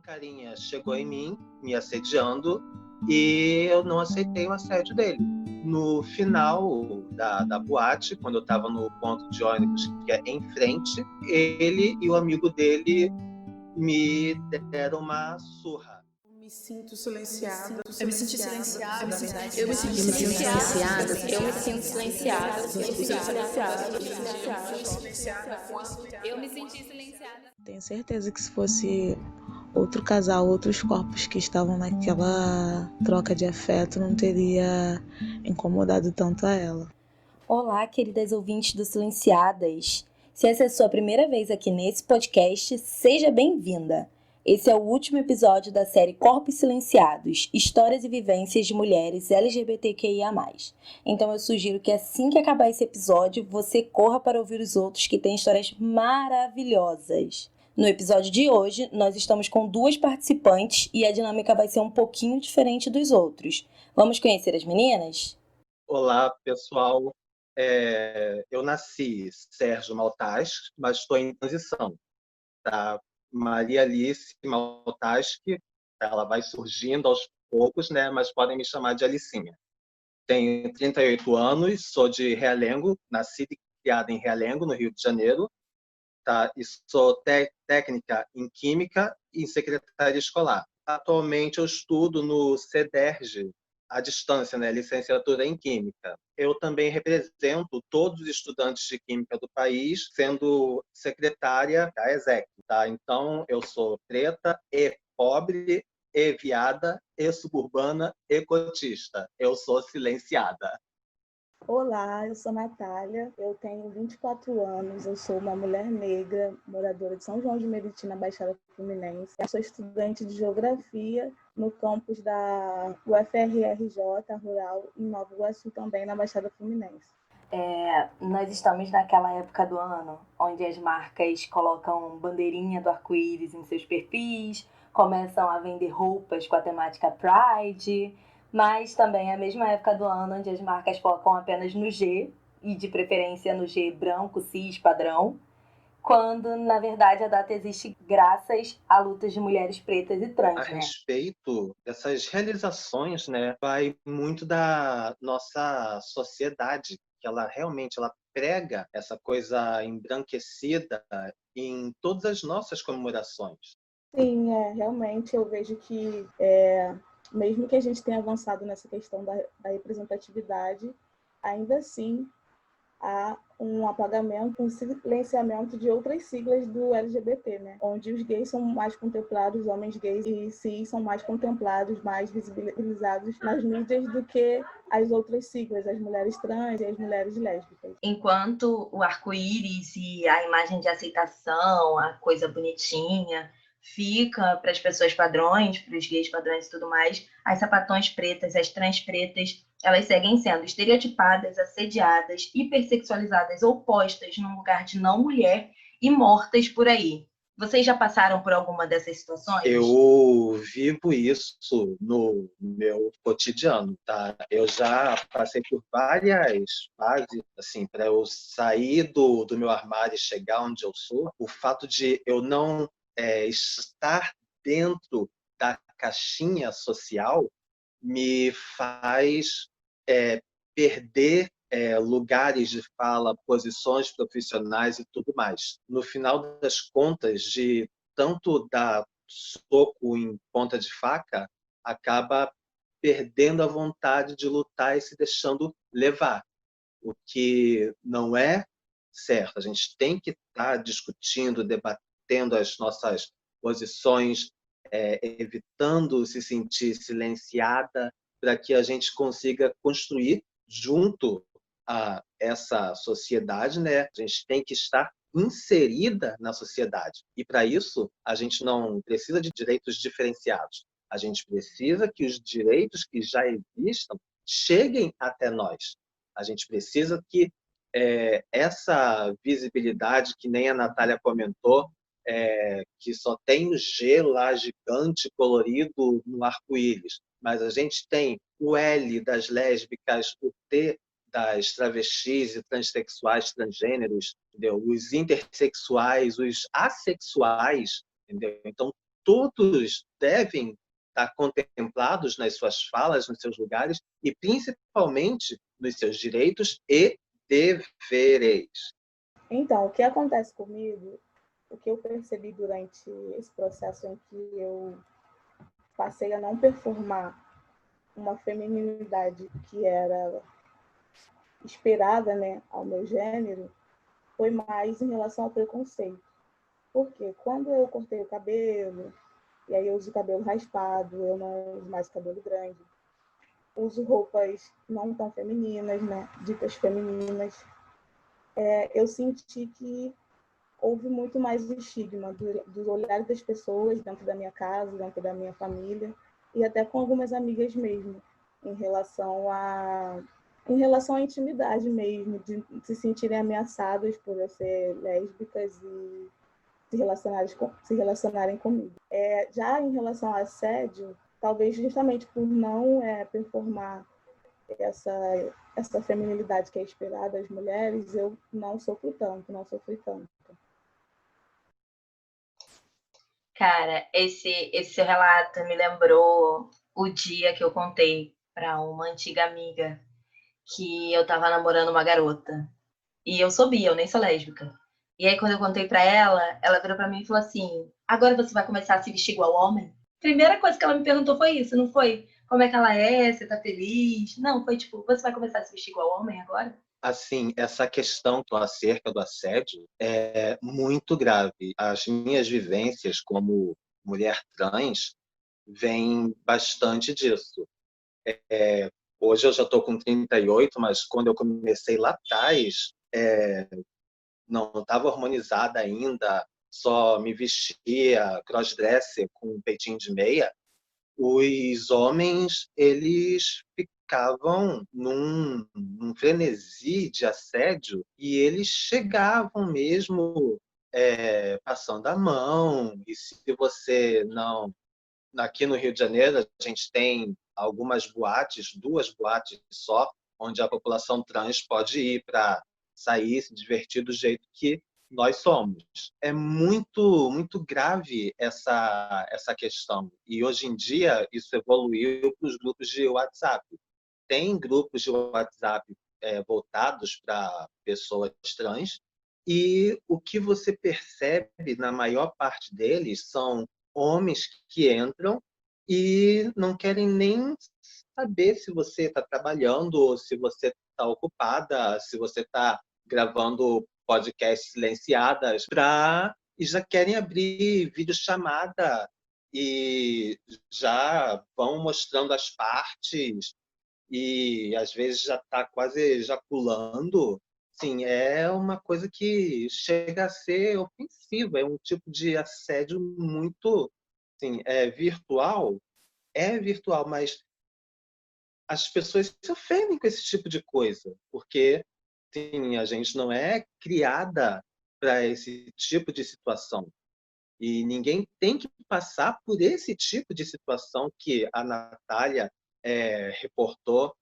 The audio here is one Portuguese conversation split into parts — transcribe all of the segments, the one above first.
carinha chegou em mim, me assediando, e eu não aceitei o assédio dele. No final da boate, quando eu estava no ponto de ônibus que é em frente, ele e o amigo dele me deram uma surra. Me sinto silenciada. Eu me sinto silenciada. Eu me sinto silenciada. Eu me sinto silenciada. Eu me senti silenciada. Tenho certeza que se fosse outro casal, outros corpos que estavam naquela troca de afeto, não teria incomodado tanto a ela. Olá, queridas ouvintes do Silenciadas. Se essa é a sua primeira vez aqui nesse podcast, seja bem-vinda. Esse é o último episódio da série Corpos Silenciados, Histórias e Vivências de Mulheres LGBTQIA+. Então eu sugiro que assim que acabar esse episódio, você corra para ouvir os outros que têm histórias maravilhosas. No episódio de hoje, nós estamos com 2 participantes e a dinâmica vai ser um pouquinho diferente dos outros. Vamos conhecer as meninas? Olá, pessoal. Eu nasci Sérgio Maltas, mas estou em transição, tá? Maria Alice Maltaschi, ela vai surgindo aos poucos, né? Mas podem me chamar de Alicinha. Tenho 38 anos, sou de Realengo, nascida e criada em Realengo, no Rio de Janeiro, tá? E sou técnica em Química e em Secretaria Escolar. Atualmente eu estudo no CEDERJ, à distância, né? Licenciatura em Química. Eu também represento todos os estudantes de Química do país, sendo secretária da ESEC. Tá? Então, eu sou preta e pobre, e viada, e suburbana, e cotista. Eu sou silenciada. Olá, eu sou Natália, eu tenho 24 anos, eu sou uma mulher negra, moradora de São João de Meriti, na Baixada Fluminense. Eu sou estudante de Geografia no campus da UFRRJ Rural, em Nova Iguaçu, também na Baixada Fluminense. Nós estamos naquela época do ano onde as marcas colocam bandeirinha do arco-íris em seus perfis, começam a vender roupas com a temática Pride, mas também é a mesma época do ano onde as marcas focam apenas no G, e de preferência no G branco, cis, padrão, quando, na verdade, a data existe graças a lutas de mulheres pretas e trans, A respeito dessas realizações, né, vai muito da nossa sociedade, que ela realmente prega essa coisa embranquecida em todas as nossas comemorações. Sim, realmente eu vejo que, mesmo que a gente tenha avançado nessa questão da representatividade, ainda assim há um apagamento, um silenciamento de outras siglas do LGBT, né? Onde os gays são mais contemplados, os homens gays e cis são mais contemplados, mais visibilizados nas mídias do que as outras siglas, as mulheres trans e as mulheres lésbicas. Enquanto o arco-íris e a imagem de aceitação, a coisa bonitinha, fica para as pessoas padrões, para os gays padrões e tudo mais, as sapatões pretas, as trans pretas, elas seguem sendo estereotipadas, assediadas, hipersexualizadas ou postas num lugar de não mulher e mortas por aí. Vocês já passaram por alguma dessas situações? Eu vivo isso no meu cotidiano, tá? Eu já passei por várias fases, assim, para eu sair do meu armário e chegar onde eu sou. O fato de eu não estar dentro da caixinha social me faz perder lugares de fala, posições profissionais e tudo mais. No final das contas, de tanto dar soco em ponta de faca, acaba perdendo a vontade de lutar e se deixando levar, o que não é certo. A gente tem que estar discutindo, debatendo as nossas posições, evitando se sentir silenciada, para que a gente consiga construir junto a essa sociedade, né? A gente tem que estar inserida na sociedade. E para isso, a gente não precisa de direitos diferenciados. A gente precisa que os direitos que já existam cheguem até nós. A gente precisa que essa visibilidade, que nem a Natália comentou, que só tem o G lá gigante colorido no arco-íris, mas a gente tem o L das lésbicas, o T das travestis e transexuais, transgêneros, entendeu? Os intersexuais, os assexuais, entendeu? Então todos devem estar contemplados nas suas falas, nos seus lugares e principalmente nos seus direitos e deveres. Então, o que acontece comigo, o que eu percebi durante esse processo em que eu passei a não performar uma feminilidade que era esperada, né, ao meu gênero, foi mais em relação ao preconceito. Porque quando eu cortei o cabelo, e aí eu uso cabelo raspado, eu não uso mais cabelo grande, uso roupas não tão femininas, né, ditas femininas, eu senti que houve muito mais estigma dos olhares das pessoas dentro da minha casa, dentro da minha família, e até com algumas amigas mesmo, em relação à intimidade mesmo, de se sentirem ameaçadas por eu ser lésbicas e se relacionarem comigo. Já em relação ao assédio, talvez justamente por não performar essa feminilidade que é esperada das mulheres, eu não sofri tanto. Cara, esse seu relato me lembrou o dia que eu contei para uma antiga amiga que eu tava namorando uma garota. E eu sou bi, eu nem sou lésbica. E aí, quando eu contei pra ela virou pra mim e falou assim: agora você vai começar a se vestir igual homem? Primeira coisa que ela me perguntou foi isso, não foi como é que ela é, você tá feliz? Não, foi tipo, você vai começar a se vestir igual homem agora? Assim, essa questão acerca do assédio é muito grave. As minhas vivências como mulher trans vêm bastante disso. Hoje eu já estou com 38, mas quando eu comecei lá atrás, não estava hormonizada ainda, só me vestia crossdresser com um peitinho de meia. Os homens, eles ficavam num frenesi de assédio e eles chegavam mesmo passando a mão. E se você não... Aqui no Rio de Janeiro, a gente tem algumas boates, 2 boates só, onde a população trans pode ir para sair, se divertir do jeito que nós somos. É muito grave essa questão. E hoje em dia isso evoluiu para os grupos de WhatsApp. Tem grupos de WhatsApp voltados para pessoas trans e o que você percebe na maior parte deles são homens que entram e não querem nem saber se você está trabalhando, ou se você está ocupada, se você está gravando podcasts silenciadas, e já querem abrir videochamada e já vão mostrando as partes e às vezes já está quase ejaculando. Sim, é uma coisa que chega a ser ofensiva, é um tipo de assédio muito, sim, é virtual, mas as pessoas se ofendem com esse tipo de coisa, porque sim, a gente não é criada para esse tipo de situação. E ninguém tem que passar por esse tipo de situação que a Natália reportou.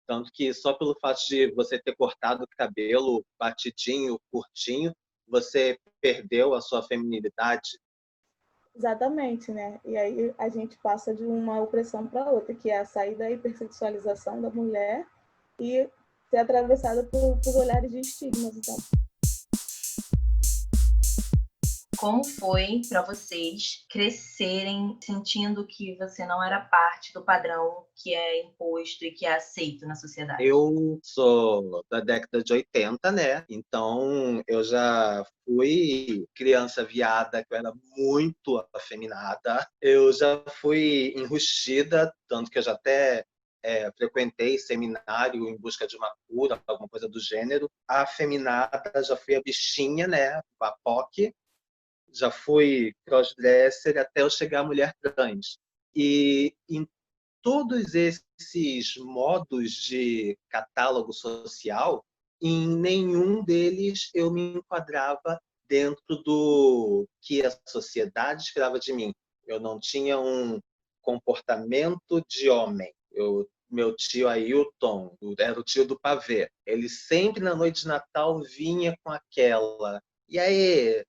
Tanto que só pelo fato de você ter cortado o cabelo batidinho, curtinho, você perdeu a sua feminilidade. Exatamente, né? E aí a gente passa de uma opressão para outra, que é a sair da hipersexualização da mulher e ser atravessada por olhares de estigmas. Então. Como foi para vocês crescerem sentindo que você não era parte do padrão que é imposto e que é aceito na sociedade? Eu sou da década de 80, né? Então eu já fui criança viada, que eu era muito afeminada. Eu já fui enrustida, tanto que eu já até frequentei seminário em busca de uma cura, alguma coisa do gênero. A afeminada já fui a bichinha, né? A POC. Já fui crossdresser até eu chegar à mulher trans. E em todos esses modos de catálogo social, em nenhum deles eu me enquadrava dentro do que a sociedade esperava de mim. Eu não tinha um comportamento de homem. Meu tio Ailton era o tio do pavê. Ele sempre na noite de Natal vinha com aquela: e aí,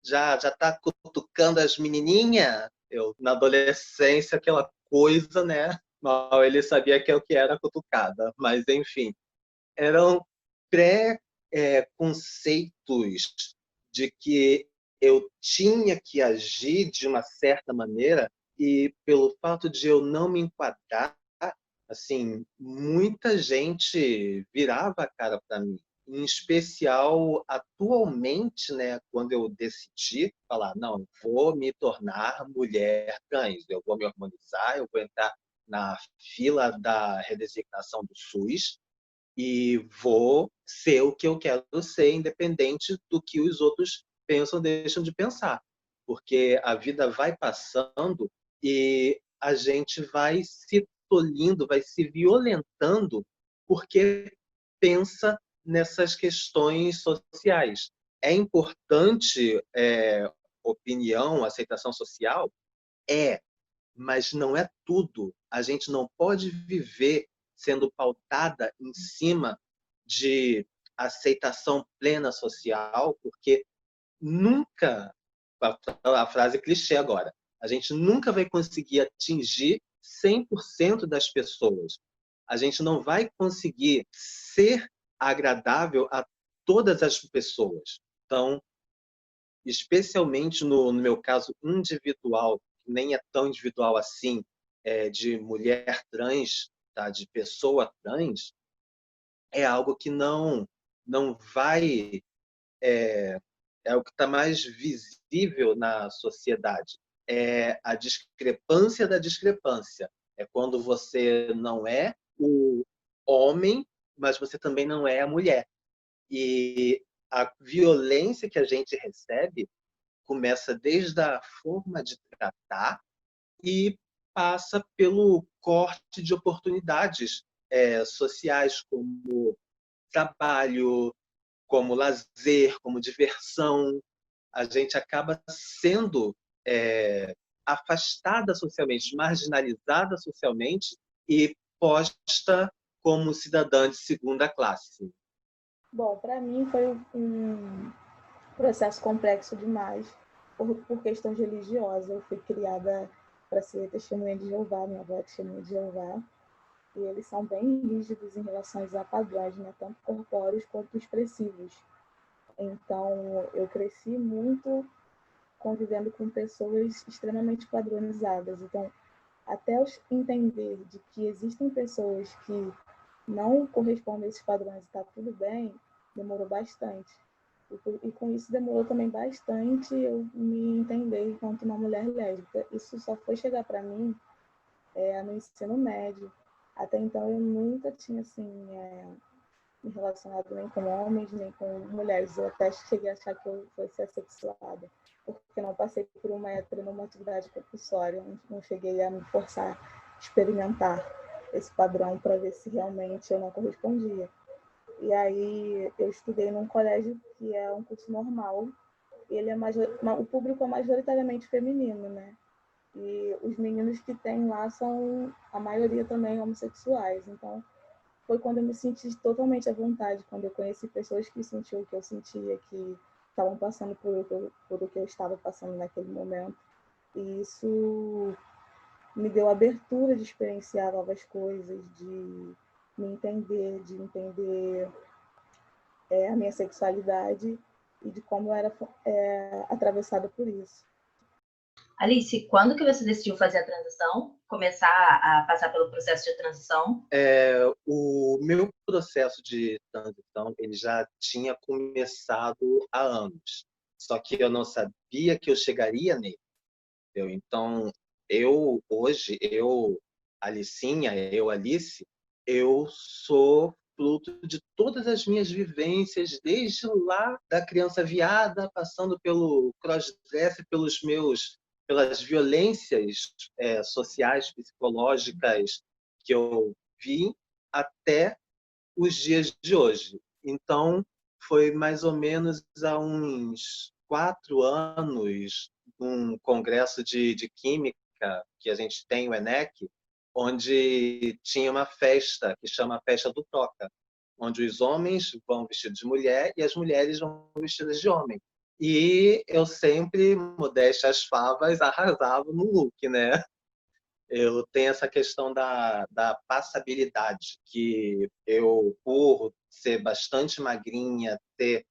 já tá cutucando as menininhas? Eu, na adolescência, aquela coisa, né? Mal ele sabia que é o que era cutucada. Mas, enfim, eram pré-conceitos de que eu tinha que agir de uma certa maneira e pelo fato de eu não me enquadrar, assim, muita gente virava a cara para mim. Em especial, atualmente, né, quando eu decidi falar, não, vou me tornar mulher trans, eu vou me hormonizar, eu vou entrar na fila da redesignação do SUS, e vou ser o que eu quero ser, independente do que os outros pensam ou deixam de pensar. Porque a vida vai passando e a gente vai se tolhindo, vai se violentando porque pensa nessas questões sociais. É importante opinião, aceitação social? É, mas não é tudo. A gente não pode viver sendo pautada em cima de aceitação plena social, porque nunca, a frase clichê agora, a gente nunca vai conseguir atingir 100% das pessoas. A gente não vai conseguir ser agradável a todas as pessoas. Então, especialmente no meu caso individual, que nem é tão individual assim, de mulher trans, tá? De pessoa trans, é algo que não vai, é o que está mais visível na sociedade. É a discrepância da discrepância. É quando você não é o homem, mas você também não é a mulher. E a violência que a gente recebe começa desde a forma de tratar e passa pelo corte de oportunidades sociais, como trabalho, como lazer, como diversão. A gente acaba sendo afastada socialmente, marginalizada socialmente e posta como cidadã de segunda classe. Bom, para mim foi um processo complexo demais por questões religiosas. Eu fui criada para ser testemunha de Jeová, minha avó é testemunha de Jeová, e eles são bem rígidos em relação a padrões, né? Tanto corpóreos quanto expressivos. Então, eu cresci muito convivendo com pessoas extremamente padronizadas. Então, até eu entender de que existem pessoas que não correspondem a esses padrões e está tudo bem, demorou bastante. E com isso demorou também bastante eu me entender enquanto uma mulher lésbica. Isso só foi chegar para mim no ensino médio. Até então eu nunca tinha assim me relacionado nem com homens nem com mulheres. Eu até cheguei a achar que eu fosse assexuada, porque não passei por uma heteronormatividade compulsória, não cheguei a me forçar a experimentar esse padrão para ver se realmente eu não correspondia. E aí eu estudei num colégio que é um curso normal, e ele o público é majoritariamente feminino, né? E os meninos que tem lá são, a maioria também, homossexuais. Então, foi quando eu me senti totalmente à vontade, quando eu conheci pessoas que sentiam o que eu sentia, que estavam passando por o que eu estava passando naquele momento. E isso me deu abertura de experienciar novas coisas, de de entender a minha sexualidade e de como eu era atravessada por isso. Alice, quando que você decidiu fazer a transição? Começar a passar pelo processo de transição? O meu processo de transição ele já tinha começado há anos. Só que eu não sabia que eu chegaria nele. Entendeu? Então, Alicinha, Alice, eu sou fruto de todas as minhas vivências, desde lá da criança viada, passando pelo crossdress, pelas violências sociais, psicológicas que eu vi até os dias de hoje. Então, foi mais ou menos há uns 4 anos, num congresso de química que a gente tem, o ENEC, onde tinha uma festa que chama Festa do Toca, onde os homens vão vestidos de mulher e as mulheres vão vestidas de homem. E eu sempre, modéstia às favas, arrasava no look, né? Eu tenho essa questão da passabilidade, que eu, por ser bastante magrinha, ter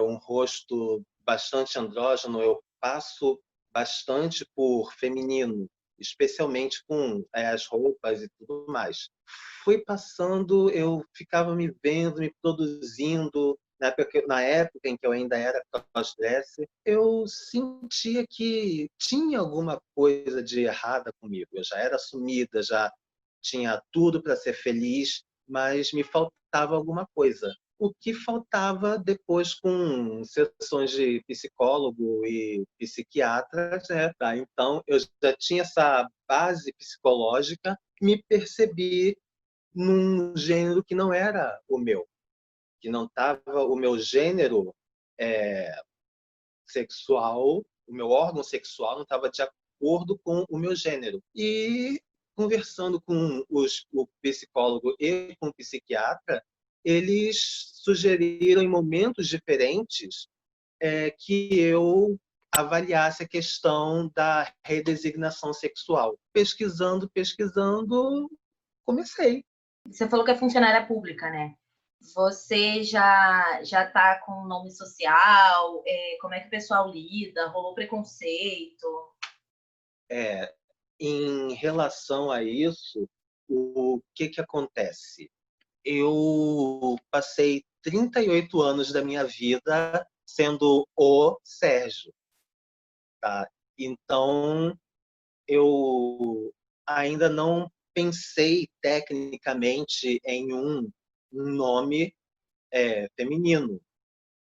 um rosto bastante andrógeno, eu passo bastante por feminino, especialmente com as roupas e tudo mais. Fui passando, eu ficava me vendo, me produzindo. Na época em que eu ainda era crossdresser, eu sentia que tinha alguma coisa de errada comigo. Eu já era assumida, já tinha tudo para ser feliz, mas me faltava alguma coisa. O que faltava depois com sessões de psicólogo e psiquiatra, né? Tá? Então, eu já tinha essa base psicológica, me percebi num gênero que não era o meu, que não estava o meu gênero é, sexual, o meu órgão sexual não estava de acordo com o meu gênero. E conversando com o psicólogo e com o psiquiatra, eles sugeriram em momentos diferentes que eu avaliasse a questão da redesignação sexual. Pesquisando, comecei. Você falou que é funcionária pública, né? Você já está com nome social? Como é que o pessoal lida? Rolou preconceito? Em relação a isso, o que acontece? Eu passei 38 anos da minha vida sendo o Sérgio, tá? Então, eu ainda não pensei tecnicamente em um nome feminino.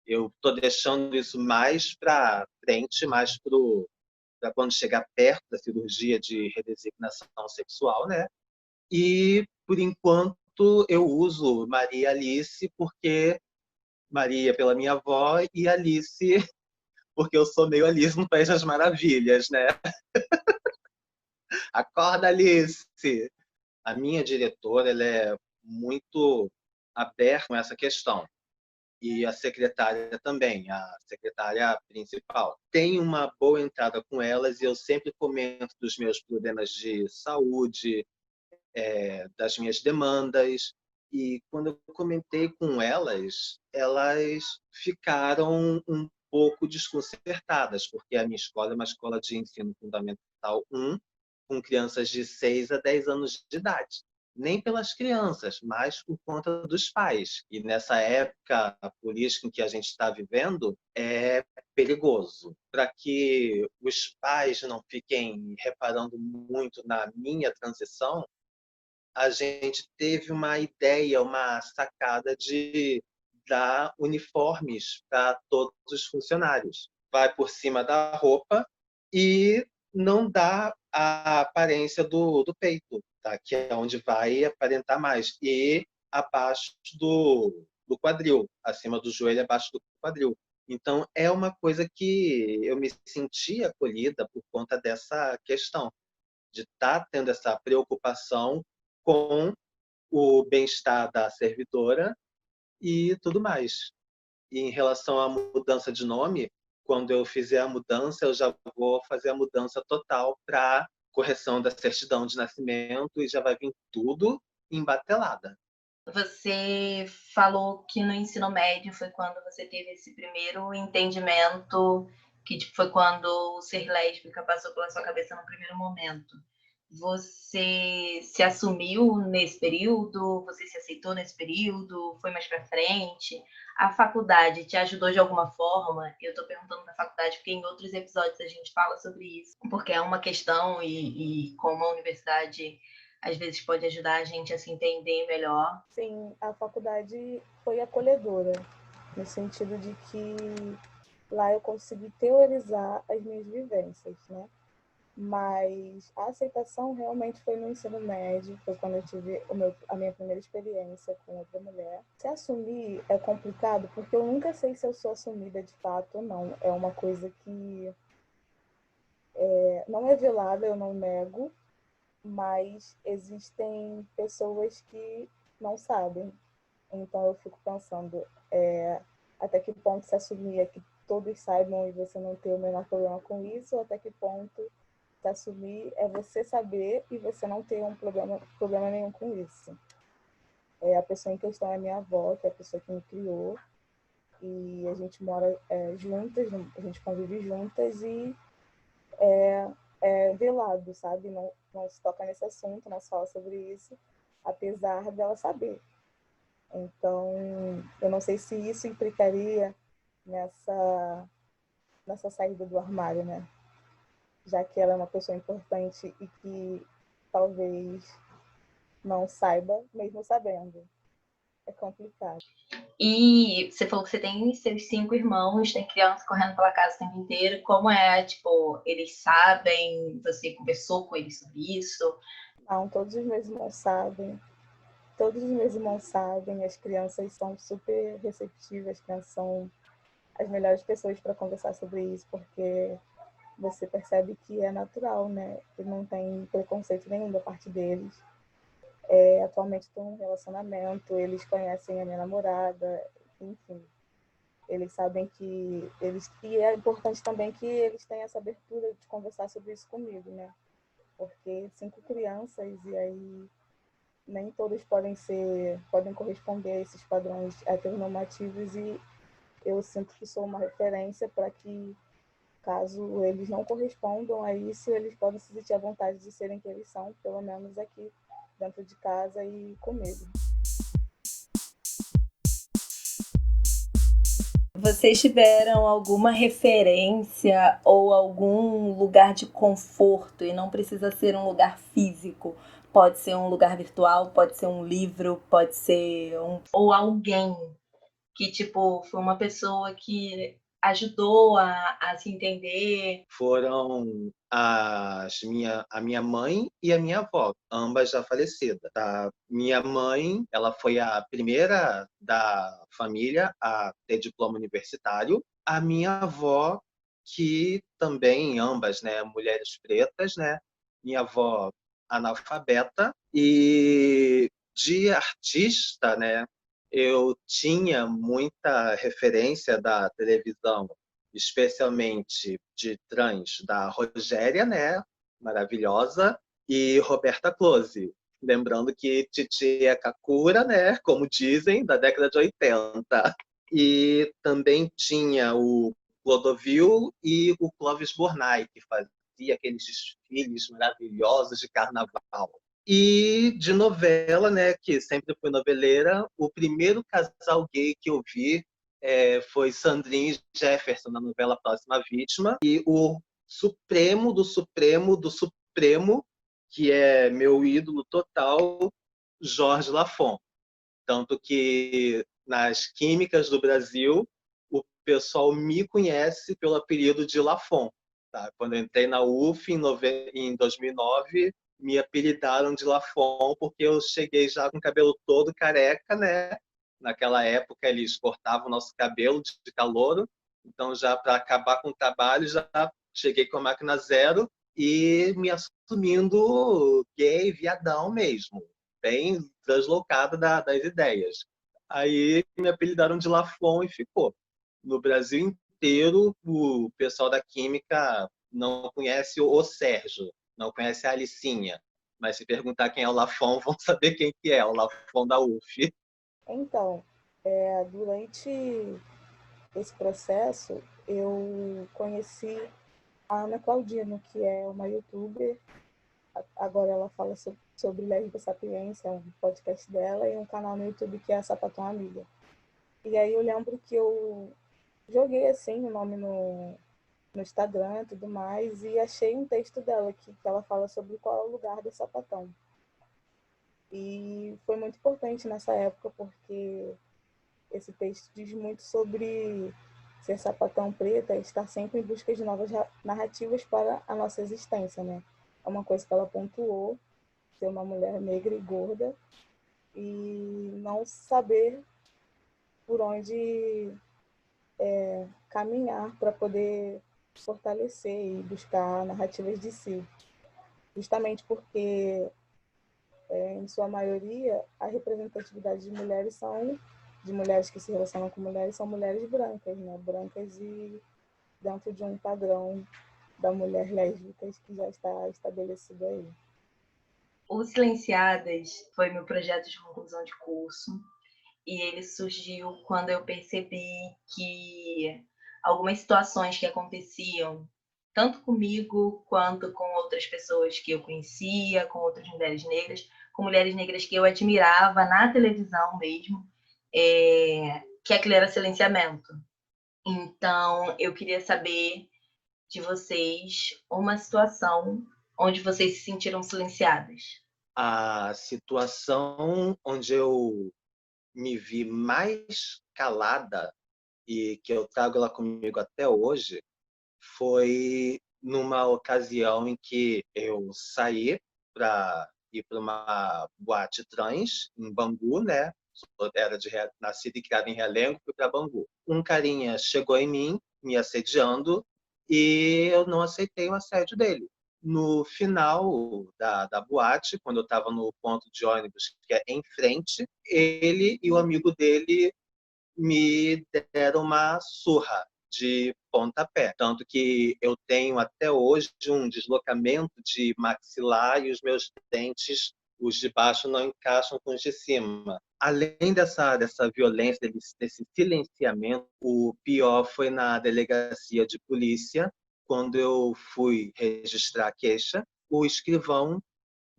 Eu estou deixando isso mais para frente, mais para quando chegar perto da cirurgia de redesignação sexual, né? E, por enquanto, eu uso Maria Alice porque Maria pela minha avó e Alice porque eu sou meio Alice no País das Maravilhas, né? Acorda, Alice! A minha diretora, ela é muito aberta com essa questão. E a secretária também, a secretária principal. Tem uma boa entrada com elas e eu sempre comento dos meus problemas de saúde, das minhas demandas. E quando eu comentei com elas, elas ficaram um pouco desconcertadas, porque a minha escola é uma escola de ensino fundamental 1, com crianças de 6 a 10 anos de idade. Nem pelas crianças, mas por conta dos pais. E nessa época política em que a gente está vivendo, é perigoso. Para que os pais não fiquem reparando muito na minha transição, a gente teve uma ideia, uma sacada de dar uniformes para todos os funcionários. Vai por cima da roupa e não dá a aparência do peito, tá? Que é onde vai aparentar mais. E abaixo do quadril, acima do joelho, abaixo do quadril. Então, é uma coisa que eu me senti acolhida por conta dessa questão, de estar tendo essa preocupação com o bem-estar da servidora e tudo mais. E em relação à mudança de nome, quando eu fizer a mudança, eu já vou fazer a mudança total para correção da certidão de nascimento e já vai vir tudo embatelada. Você falou que no ensino médio foi quando você teve esse primeiro entendimento, que tipo, foi quando o ser lésbica passou pela sua cabeça no primeiro momento. Você se assumiu nesse período? Você se aceitou nesse período? Foi mais para frente? A faculdade te ajudou de alguma forma? Eu estou perguntando da faculdade porque em outros episódios a gente fala sobre isso, porque é uma questão e como a universidade às vezes pode ajudar a gente a se entender melhor. Sim, a faculdade foi acolhedora, no sentido de que lá eu consegui teorizar as minhas vivências, né? Mas a aceitação realmente foi no ensino médio, foi quando eu tive a minha primeira experiência com outra mulher. Se assumir é complicado, porque eu nunca sei se eu sou assumida de fato ou não. É uma coisa que não é velada, eu não nego, mas existem pessoas que não sabem. Então eu fico pensando até que ponto se assumir todos saibam e você não ter o menor problema com isso, ou até que ponto se assumir é você saber e você não ter um problema nenhum com isso. A pessoa em questão é minha avó, que é a pessoa que me criou, e a gente mora juntas, a gente convive juntas e é velado, sabe? Não se toca nesse assunto, não se fala sobre isso, apesar dela saber. Então, eu não sei se isso implicaria nessa saída do armário, né? Já que ela é uma pessoa importante e que talvez não saiba, mesmo sabendo. É complicado. E você falou que você tem seus 5 irmãos, tem criança correndo pela casa o tempo inteiro. Como é, tipo, eles sabem? Você conversou com eles sobre isso? Não, todos os meus irmãos sabem. Todos os meus irmãos sabem. As crianças são super receptivas. As crianças são as melhores pessoas para conversar sobre isso, porque você percebe que é natural, né? Que não tem preconceito nenhum da parte deles. Atualmente estou em um relacionamento, eles conhecem a minha namorada, enfim. Eles sabem que eles... E é importante também que eles tenham essa abertura de conversar sobre isso comigo, né? Porque 5 crianças, e aí nem todas podem corresponder a esses padrões heteronormativos, e eu sinto que sou uma referência para que, caso eles não correspondam a isso, eles podem se sentir à vontade de serem quem eles são, pelo menos aqui dentro de casa e comigo. Vocês tiveram alguma referência ou algum lugar de conforto? E não precisa ser um lugar físico. Pode ser um lugar virtual, pode ser um livro, pode ser ou alguém que, tipo, foi uma pessoa que ajudou a se entender? Foram a minha mãe e a minha avó, ambas já falecidas. Tá? Minha mãe, ela foi a primeira da família a ter diploma universitário. A minha avó, que também, ambas, né, mulheres pretas, né? Minha avó analfabeta. E de artista, né? Eu tinha muita referência da televisão, especialmente de trans, da Rogéria, né? Maravilhosa, e Roberta Close. Lembrando que Titi é Kakura, né? Como dizem, da década de 80. E também tinha o Clodovil e o Clóvis Bornai, que fazia aqueles desfiles maravilhosos de carnaval. E de novela, né, que sempre fui noveleira, o primeiro casal gay que eu vi foi Sandrine e Jefferson, na novela Próxima Vítima, e o Supremo do Supremo do Supremo, que é meu ídolo total, Jorge Lafon. Tanto que nas químicas do Brasil, o pessoal me conhece pelo apelido de Lafon. Tá? Quando eu entrei na UF em 2009, me apelidaram de Lafon porque eu cheguei já com o cabelo todo careca, né? Naquela época eles cortavam o nosso cabelo de calouro, então já para acabar com o trabalho já cheguei com a máquina zero e me assumindo gay, viadão mesmo, bem translocada das ideias. Aí me apelidaram de Lafon e ficou. No Brasil inteiro, o pessoal da química não conhece o Sérgio, não conhece a Alicinha. Mas se perguntar quem é o Lafon, vão saber quem que é, o Lafon da UF. Então, durante esse processo, eu conheci a Ana Claudino, que é uma youtuber. Agora ela fala sobre Lésbica Sapiência, um podcast dela, e um canal no YouTube que é a Sapatão Amiga. E aí eu lembro que eu joguei assim o nome no Instagram e tudo mais, e achei um texto dela que ela fala sobre qual é o lugar do sapatão. E foi muito importante nessa época, porque esse texto diz muito sobre ser sapatão preta e estar sempre em busca de novas narrativas para a nossa existência, né? É uma coisa que ela pontuou, ser uma mulher negra e gorda e não saber por onde caminhar para poder fortalecer e buscar narrativas de si. Justamente porque, em sua maioria, a representatividade de mulheres são de mulheres que se relacionam com mulheres são mulheres brancas, né? Brancas e dentro de um padrão da mulher lésbica que já está estabelecido aí. O Silenciadas foi meu projeto de conclusão de curso e ele surgiu quando eu percebi que algumas situações que aconteciam tanto comigo quanto com outras pessoas que eu conhecia, com outras mulheres negras, com mulheres negras que eu admirava na televisão mesmo, que aquilo era silenciamento. Então, eu queria saber de vocês uma situação onde vocês se sentiram silenciadas. A situação onde eu me vi mais calada e que eu trago ela comigo até hoje foi numa ocasião em que eu saí para ir para uma boate trans em Bangu, né? Nascido e criado em Realengo, fui para Bangu. Um carinha chegou em mim, me assediando, e eu não aceitei o assédio dele. No final da boate, quando eu estava no ponto de ônibus que é em frente, ele e o amigo dele me deram uma surra de pontapé. Tanto que eu tenho até hoje um deslocamento de maxilar e os meus dentes, os de baixo, não encaixam com os de cima. Além dessa violência, desse silenciamento, o pior foi na delegacia de polícia, quando eu fui registrar a queixa. O escrivão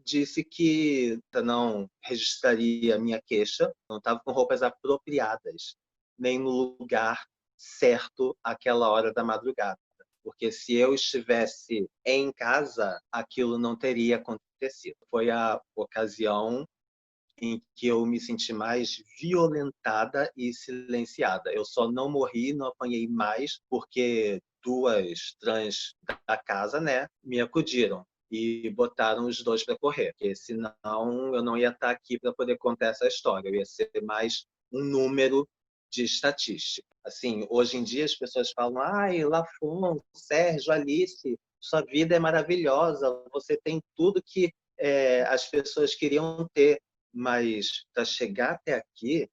disse que não registraria a minha queixa, não estava com roupas apropriadas, nem no lugar certo àquela hora da madrugada. Porque se eu estivesse em casa, aquilo não teria acontecido. Foi a ocasião em que eu me senti mais violentada e silenciada. Eu só não morri, não apanhei mais, porque duas trans da casa, né, me acudiram e botaram os dois para correr, porque senão eu não ia estar aqui para poder contar essa história, eu ia ser mais um número de estatística. Assim, hoje em dia as pessoas falam: ai, Lafon, Sérgio, Alice, sua vida é maravilhosa, você tem tudo que as pessoas queriam ter, mas para chegar até aqui,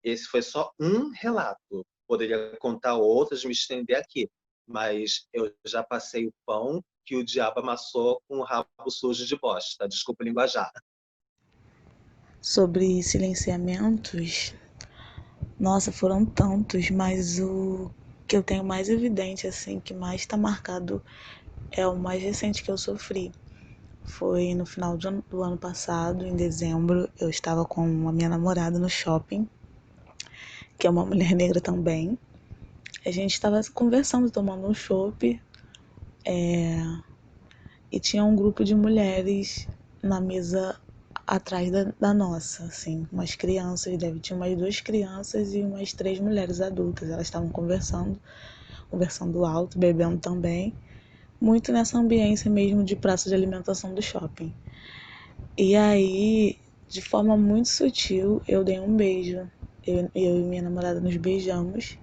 esse foi só um relato. Poderia contar outros, me estender aqui, mas eu já passei o pão que o diabo amassou com o rabo sujo de bosta. Desculpa o linguajar. Sobre silenciamentos, nossa, foram tantos, mas o que eu tenho mais evidente, assim, que mais está marcado é o mais recente que eu sofri. Foi no final do ano passado, em dezembro, eu estava com a minha namorada no shopping, que é uma mulher negra também. A gente estava conversando, tomando um chopp, e tinha um grupo de mulheres na mesa atrás da nossa, assim, umas crianças, tinha umas 2 crianças e umas 3 mulheres adultas. Elas estavam conversando alto, bebendo também, muito nessa ambiência mesmo de praça de alimentação do shopping. E aí, de forma muito sutil, eu dei um beijo. Eu e minha namorada nos beijamos.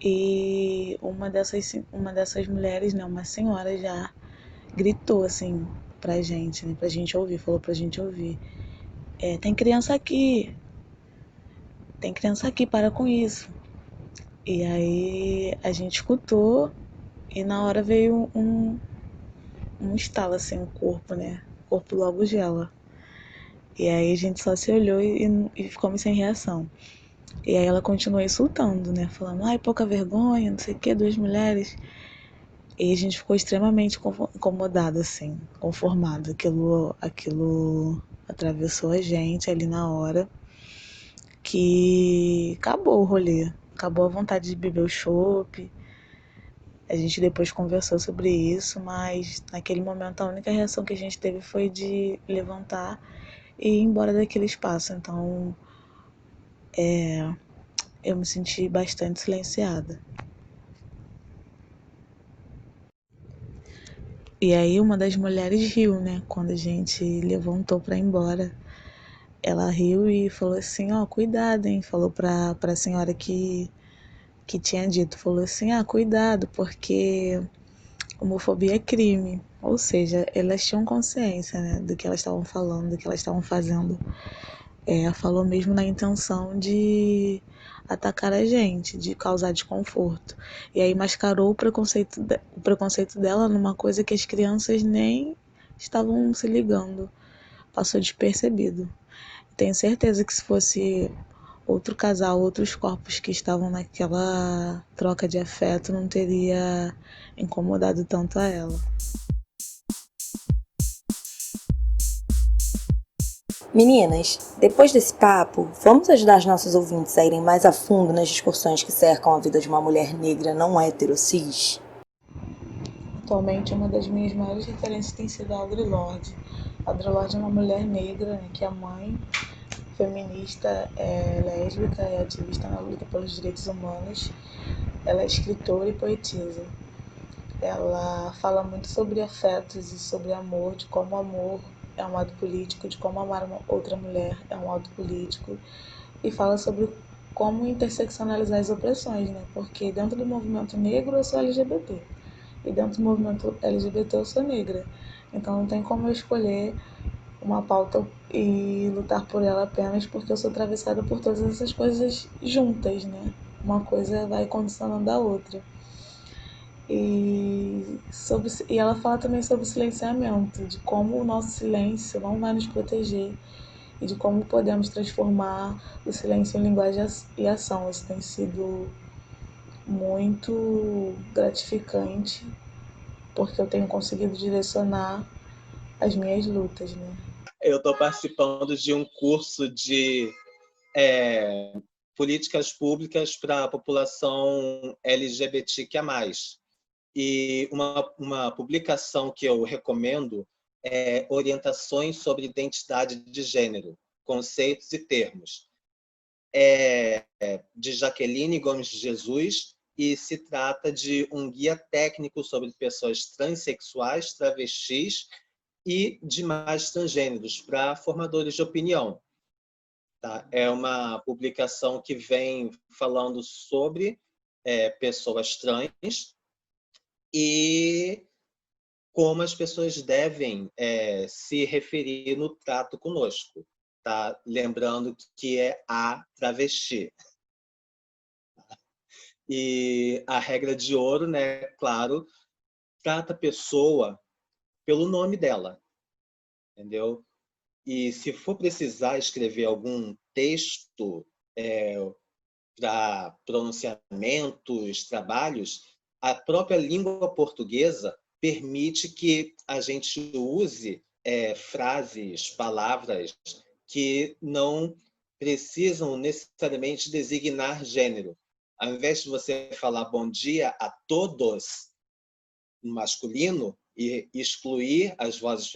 E uma dessas mulheres, né, uma senhora já, gritou assim pra gente, né, pra gente ouvir, falou pra gente ouvir: tem criança aqui, para com isso. E aí a gente escutou e na hora veio um estalo assim, o corpo, né, o corpo logo gela. E aí a gente só se olhou e ficou sem reação. E aí ela continuou insultando, né, falando: ai, pouca vergonha, não sei o que, 2 mulheres. E a gente ficou extremamente incomodado, assim, conformado. Aquilo atravessou a gente ali na hora, que acabou o rolê. Acabou a vontade de beber o chopp. A gente depois conversou sobre isso, mas naquele momento a única reação que a gente teve foi de levantar e ir embora daquele espaço. Então, eu me senti bastante silenciada. E aí uma das mulheres riu, né, quando a gente levantou pra ir embora. Ela riu e falou assim: ó, cuidado, hein, falou pra senhora que tinha dito, falou assim: cuidado, porque homofobia é crime. Ou seja, elas tinham consciência, né, do que elas estavam falando, do que elas estavam fazendo. falou mesmo na intenção de atacar a gente, de causar desconforto. E aí mascarou o preconceito dela numa coisa que as crianças nem estavam se ligando. Passou despercebido. Tenho certeza que se fosse outro casal, outros corpos que estavam naquela troca de afeto, não teria incomodado tanto a ela. Meninas, depois desse papo, vamos ajudar os nossos ouvintes a irem mais a fundo nas discussões que cercam a vida de uma mulher negra não hétero cis? Atualmente, uma das minhas maiores referências tem sido a Audre Lorde. A Audre Lorde é uma mulher negra, que é mãe, feminista, é lésbica, é ativista na luta pelos direitos humanos. Ela é escritora e poetisa. Ela fala muito sobre afetos e sobre amor, de como o amor é um ato político, de como amar uma outra mulher é um ato político, e fala sobre como interseccionalizar as opressões, né? Porque dentro do movimento negro eu sou LGBT, e dentro do movimento LGBT eu sou negra. Então não tem como eu escolher uma pauta e lutar por ela apenas porque eu sou atravessada por todas essas coisas juntas, né? Uma coisa vai condicionando a outra. E ela fala também sobre o silenciamento, de como o nosso silêncio não vai nos proteger e de como podemos transformar o silêncio em linguagem e ação. Isso tem sido muito gratificante, porque eu tenho conseguido direcionar as minhas lutas, né? Eu estou participando de um curso de políticas públicas para a população LGBTQIA+. E uma publicação que eu recomendo é Orientações sobre Identidade de Gênero, Conceitos e Termos. É de Jaqueline Gomes de Jesus e se trata de um guia técnico sobre pessoas transexuais, travestis e demais transgêneros para formadores de opinião. Tá? É uma publicação que vem falando sobre pessoas trans e como as pessoas devem se referir no trato conosco. Tá? Lembrando que é a travesti. E a regra de ouro, né, claro, trata a pessoa pelo nome dela, entendeu? E se for precisar escrever algum texto para pronunciamentos, trabalhos, a própria língua portuguesa permite que a gente use frases, palavras que não precisam necessariamente designar gênero. Ao invés de você falar bom dia a todos, no masculino, e excluir as vozes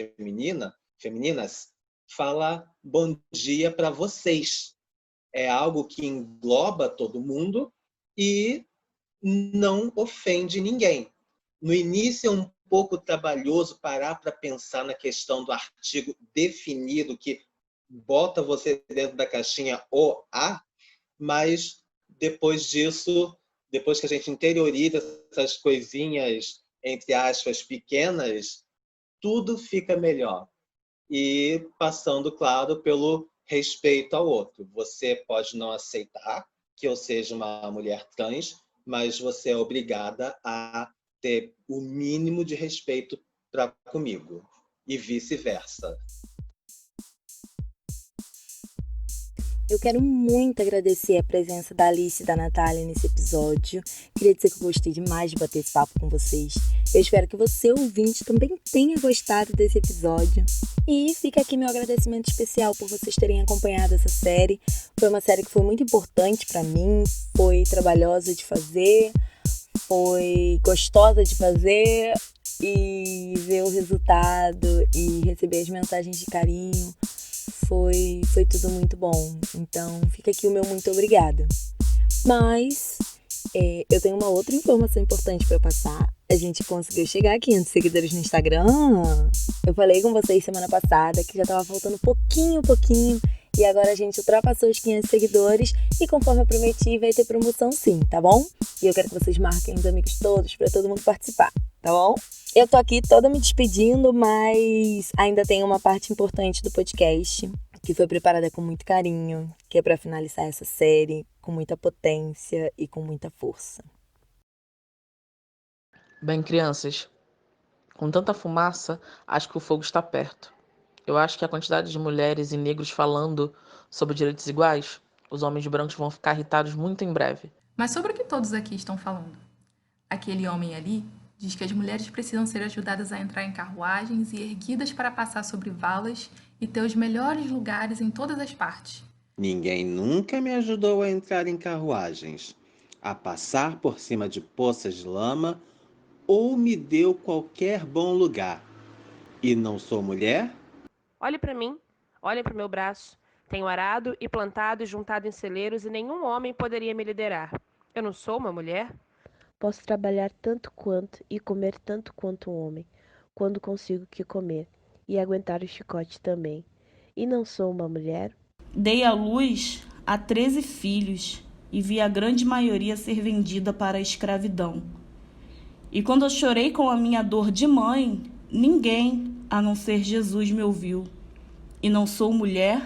femininas, fala bom dia para vocês. É algo que engloba todo mundo e não ofende ninguém. No início é um pouco trabalhoso parar para pensar na questão do artigo definido, que bota você dentro da caixinha o, a, mas depois disso, depois que a gente interioriza essas coisinhas, entre aspas, pequenas, tudo fica melhor. E passando, claro, pelo respeito ao outro. Você pode não aceitar que eu seja uma mulher trans, mas você é obrigada a ter o mínimo de respeito para comigo, e vice-versa. Eu quero muito agradecer a presença da Alice e da Natália nesse episódio. Queria dizer que eu gostei demais de bater esse papo com vocês. Eu espero que você, ouvinte, também tenha gostado desse episódio. E fica aqui meu agradecimento especial por vocês terem acompanhado essa série. Foi uma série que foi muito importante para mim, foi trabalhosa de fazer, foi gostosa de fazer, e ver o resultado e receber as mensagens de carinho foi tudo muito bom. Então fica aqui o meu muito obrigada. Mas eu tenho uma outra informação importante para passar. A gente conseguiu chegar a 500 seguidores no Instagram. Eu falei com vocês semana passada que já tava faltando pouquinho, e agora a gente ultrapassou os 500 seguidores e, conforme eu prometi, vai ter promoção sim, tá bom? E eu quero que vocês marquem os amigos todos para todo mundo participar, tá bom? Eu tô aqui toda me despedindo, mas ainda tem uma parte importante do podcast que foi preparada com muito carinho, que é para finalizar essa série com muita potência e com muita força. Bem, crianças, com tanta fumaça, acho que o fogo está perto. Eu acho que a quantidade de mulheres e negros falando sobre direitos iguais, os homens brancos vão ficar irritados muito em breve. Mas sobre o que todos aqui estão falando? Aquele homem ali diz que as mulheres precisam ser ajudadas a entrar em carruagens e erguidas para passar sobre valas e ter os melhores lugares em todas as partes. Ninguém nunca me ajudou a entrar em carruagens, a passar por cima de poças de lama ou me deu qualquer bom lugar. E não sou mulher? Olhe para mim, olhem para o meu braço. Tenho arado e plantado e juntado em celeiros e nenhum homem poderia me liderar. Eu não sou uma mulher? Posso trabalhar tanto quanto e comer tanto quanto um homem, quando consigo que comer, e aguentar o chicote também. E não sou uma mulher? Dei à luz a 13 filhos e vi a grande maioria ser vendida para a escravidão. E quando eu chorei com a minha dor de mãe, ninguém, a não ser Jesus, me ouviu. E não sou mulher?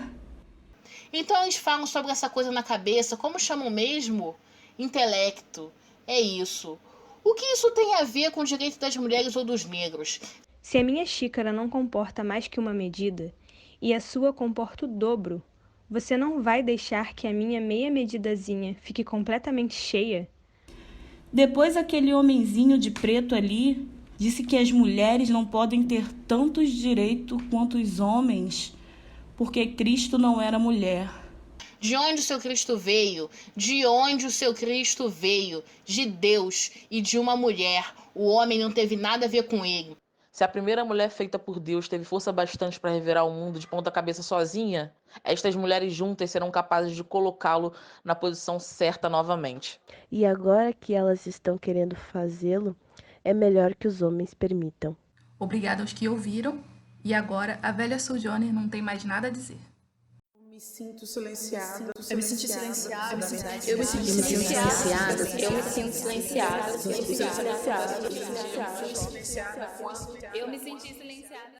Então eles falam sobre essa coisa na cabeça, como chamam mesmo? Intelecto. É isso. O que isso tem a ver com o direito das mulheres ou dos negros? Se a minha xícara não comporta mais que uma medida, e a sua comporta o dobro, você não vai deixar que a minha meia medidazinha fique completamente cheia? Depois aquele homenzinho de preto ali disse que as mulheres não podem ter tantos direitos quanto os homens, porque Cristo não era mulher. De onde o seu Cristo veio? De onde o seu Cristo veio? De Deus e de uma mulher. O homem não teve nada a ver com ele. Se a primeira mulher feita por Deus teve força bastante para revirar o mundo de ponta cabeça sozinha, estas mulheres juntas serão capazes de colocá-lo na posição certa novamente. E agora que elas estão querendo fazê-lo, é melhor que os homens permitam. Obrigada aos que ouviram, e agora a velha Sojourner não tem mais nada a dizer. Me sinto silenciada. Eu me sinto silenciada. Eu me sinto silenciada. Eu me sinto silenciada. Eu me sinto silenciada. silenciada. Eu me senti silenciada.